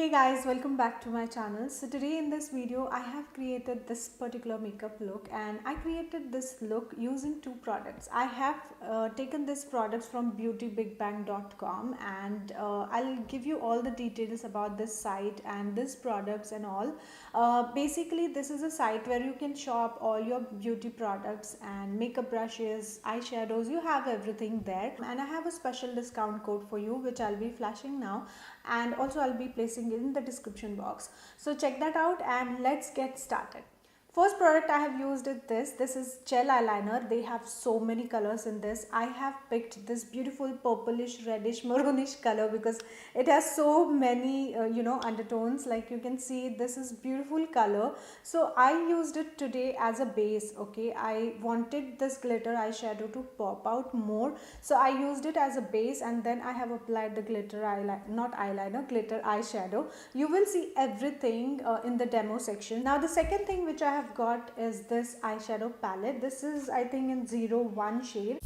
Hey guys, welcome back to my channel. So today in this video I have created this particular makeup look, and I created this look using two products. I have taken this products from beautybigbang.com, and I'll give you all the details about this site and this products and all. Basically this is a site where you can shop all your beauty products and makeup brushes, eyeshadows, you have everything there. And I have a special discount code for you which I'll be flashing now, and also I'll be placing it in the description box. So check that out and let's get started. First product I have used is this is gel eyeliner. They have so many colors in this. I have picked this beautiful purplish, reddish, maroonish color because it has so many undertones. Like you can see, this is beautiful color. So I used it today as a base. Okay, I wanted this glitter eyeshadow to pop out more, so I used it as a base, and then I have applied the glitter glitter eyeshadow. You will see everything in the demo section. Now the second thing which I have got is this eyeshadow palette. This is, I think, in 01 shade.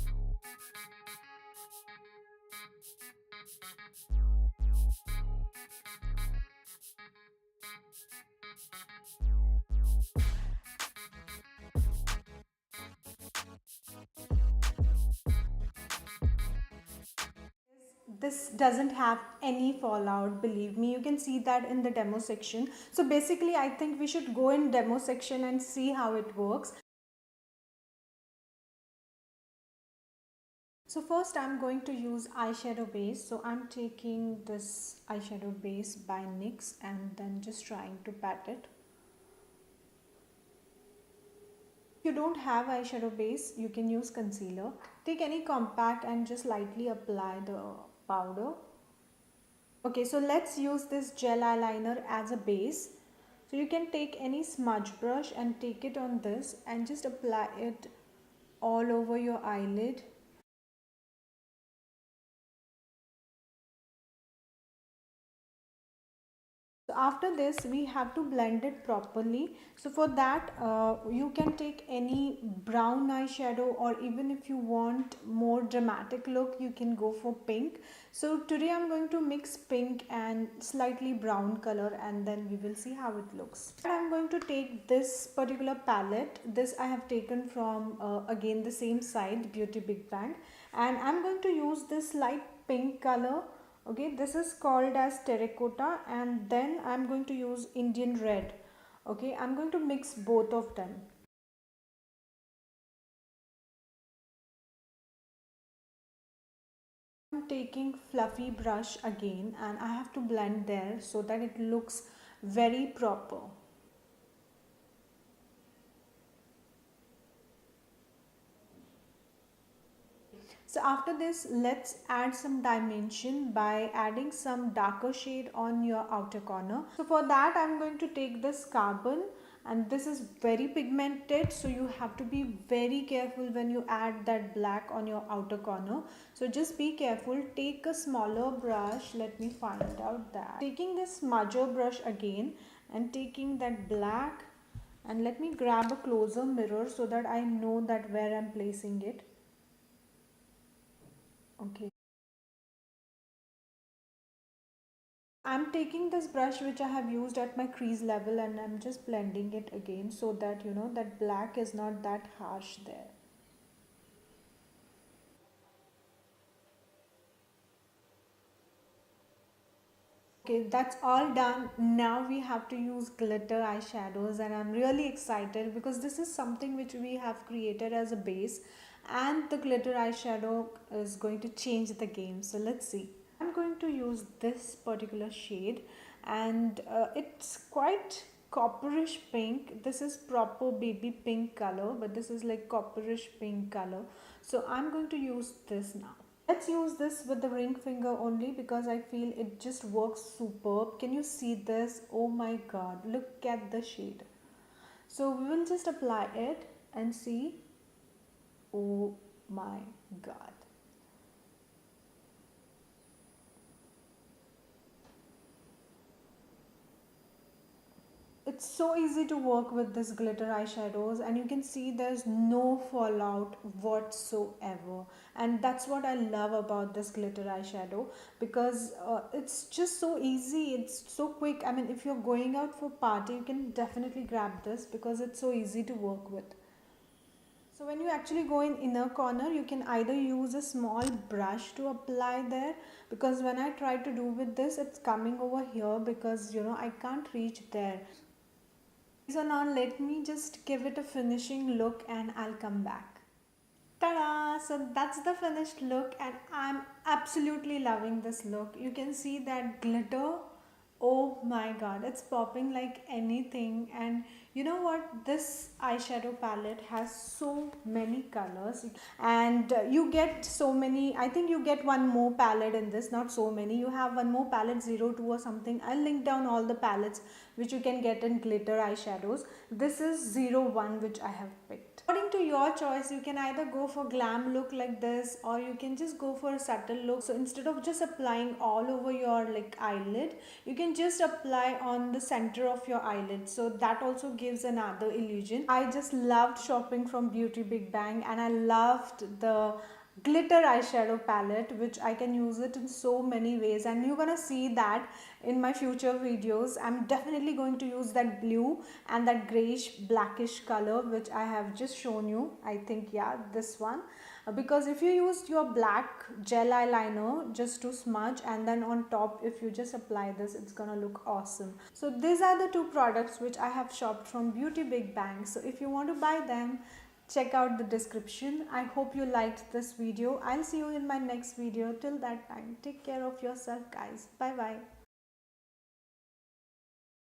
This doesn't have any fallout, believe me. You can see that in the demo section. So basically I think we should go in demo section and see how it works. So first I'm going to use eyeshadow base. So I'm taking this eyeshadow base by NYX and then just trying to pat it. If you don't have eyeshadow base, you can use concealer. Take any compact and just lightly apply the powder. Okay, so let's use this gel eyeliner as a base. So you can take any smudge brush and take it on this and just apply it all over your eyelid. So after this we have to blend it properly. So for that you can take any brown eyeshadow, or even if you want more dramatic look you can go for pink. So today I'm going to mix pink and slightly brown color, and then we will see how it looks. I'm going to take this particular palette. This I have taken from again the same site, Beauty Big Bang, and I'm going to use this light pink color. Okay, this is called as terracotta, and then I'm going to use Indian red. Okay, I'm going to mix both of them. I'm taking fluffy brush again, and I have to blend there so that it looks very proper. So after this, let's add some dimension by adding some darker shade on your outer corner. So for that I'm going to take this carbon, and this is very pigmented, so you have to be very careful when you add that black on your outer corner. So just be careful. Take a smaller brush. Let me find out that. Taking this smudger brush again and taking that black, and let me grab a closer mirror so that I know that where I'm placing it. Okay. I'm taking this brush which I have used at my crease level, and I'm just blending it again so that that black is not that harsh there. Okay, that's all done. Now we have to use glitter eyeshadows, and I'm really excited because this is something which we have created as a base, and the glitter eyeshadow is going to change the game. So let's see. I'm going to use this particular shade, and it's quite copperish pink. This is proper baby pink color, but this is like copperish pink color. So I'm going to use this now. Let's use this with the ring finger only because I feel it just works superb. Can you see this? Oh my god, look at the shade. So we will just apply it and see. Oh my god. It's so easy to work with this glitter eyeshadows, and you can see there's no fallout whatsoever, and that's what I love about this glitter eyeshadow, because it's just so easy, it's so quick. I mean, if you're going out for party, you can definitely grab this because it's so easy to work with. So when you actually go in inner corner, you can either use a small brush to apply there, because when I try to do with this, it's coming over here because I can't reach there. So now let me just give it a finishing look and I'll come back. Ta-da! So that's the finished look and I'm absolutely loving this look. You can see that glitter. Oh my god, it's popping like anything. And you know what? This eyeshadow palette has so many colors, and you get so many. I think you get one more palette in this, not so many. You have one more palette, 02 or something. I'll link down all the palettes which you can get in glitter eyeshadows. This is 01 which I have picked. According to your choice, you can either go for glam look like this, or you can just go for a subtle look. So instead of just applying all over your eyelid, you can just apply on the center of your eyelid, so that also gives another illusion. I just loved shopping from Beauty Big Bang, and I loved the glitter eyeshadow palette, which I can use it in so many ways, and you're gonna see that in my future videos. I'm definitely going to use that blue and that grayish blackish color which I have just shown you. I think, yeah, this one, because if you use your black gel eyeliner just to smudge, and then on top if you just apply this, it's gonna look awesome. So these are the two products which I have shopped from Beauty Big Bang. So if you want to buy them, check out the description. I hope you liked this video. I'll see you in my next video. Till that time, take care of yourself, guys. Bye bye.